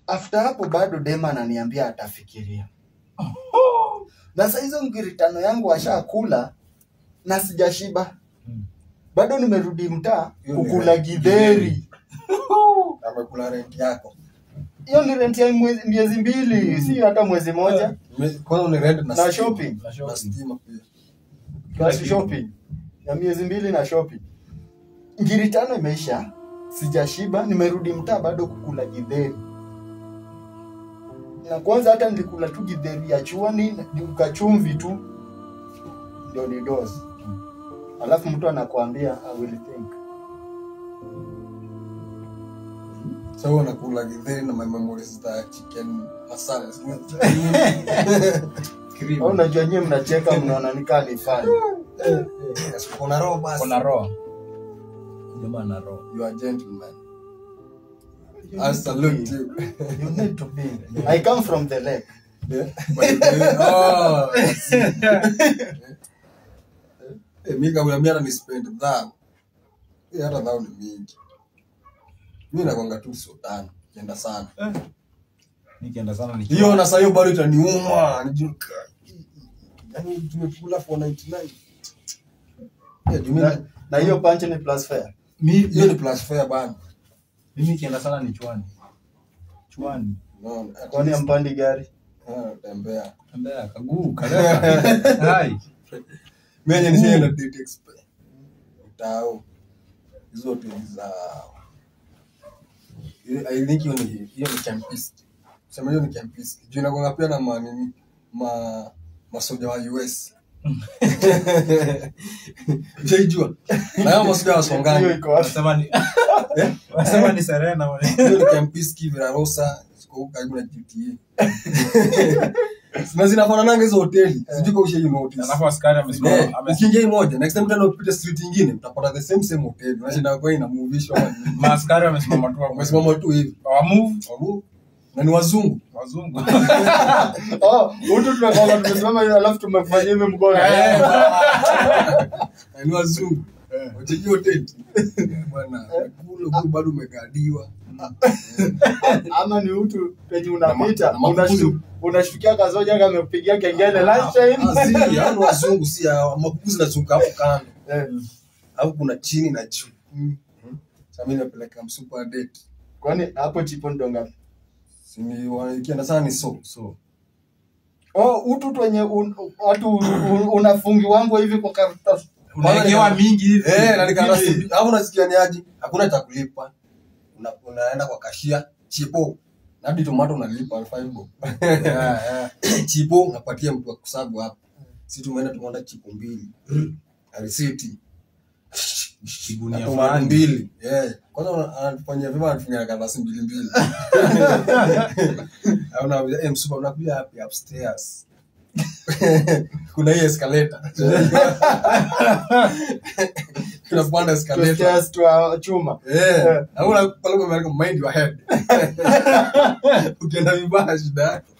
After hapo bado dema ananiambia atafikiria. Na sasa hizo ngiritano yangu washakula na sijashiba. Bado nimerudi mtaa kukula githeri. Amekula rent yako. Hiyo ni rent ya miezi 2, si hata mwezi moja. Kwanza ni rent na shopping. Na stima pia. Plus shopping. Ya miezi 2 na shopping. Ngiritano imeisha. Sijashiba, nimerudi mtaa bado kukula githeri. Na kwanza hata nilikula tu githeri ya chuani, nikachumvi tu. Ndio ni dose. Alafu mtu anakuambia I will think. So unakula githeri na my memories za chicken masala. Au unajua nyinyi mnacheka mnaona nikali nifanye. Kuna roho basi. Kuna roho. Jamaa na roho. You are gentleman. I salute you. You need to be. I come from the lake. Yeah. Oh. Mika unamia ni spend that. Hata dhao ni mingi. Mimi nakwanga tu Sudan. Kienda sana. Nikienda sana ni. Hiyo na sayo bado itaniuma. Nijuka. Yaani tumekula for 99. Yeah, na hiyo punch ni plus fare. Hiyo ni plus fare bana. Mimi kienda sana ni chwani. Chwani. No, kwani ampandi gari? Tembea. Tembea kaguu kaleka. Hai. Mwenye nisienda date expert. Utao. Hizo hoteli za I think hiyo ni campist. Sema hiyo ni campist. Jina kwa pia na masoja wa US. Unajua? Na hao masoja wa Songani. Hiyo iko wapi? Sema ni Serena wale. Hiyo ni campist Kivira Rosa, siko karibu na GTA. Sina zinafanana hizo hoteli. Sijui kwa you notice. Alafu askari amesimama. Ukiingia moja, next time tena upite street nyingine, utapata the same hotel. Unashinda kwa ina move show. Maaskari wamesimama tu hapo. Wamesimama tu hivi. Wa move. Na ni wazungu. Mtu tunakwenda tumesimama hivi alafu tumefanya hivi mkono. Ni wazungu. Wacheji hotel. Bwana, kule bado umegadiwa. Ama ni mtu penye unapita unashtukia kazoja kama amepigia kengele lunch time. Azii, hao wazungu si makuzi na zunguka hapo kando. Hapo kuna chini na juu. Sasa mimi napeleka super date. Kwani hapo chipo ndo ngapi? Sini wanakienda sana ni so. Utu wenye watu unafungi wangu hivi kwa karatasi. Unaekewa mingi hivi. Na nikaanza hapo nasikia ni aje? Hakuna cha kulipa. Unaenda kwa kashia chipo. Hadi tomato unalipa 5 bob. Chipo unapatia mtu wa kusabu hapo. Sisi tumeenda tumeenda chipo 2. Receipt. Chibunia fulani 2. Kwanza anafanya vema anafanya kanvas 2. Hauna msupa unakuja hapo upstairs. Kuna hii escalator. Kuna panda escalator. Stairs to chuma. Hauna pale kwa mind your head. Ukienda vibaya shida yako.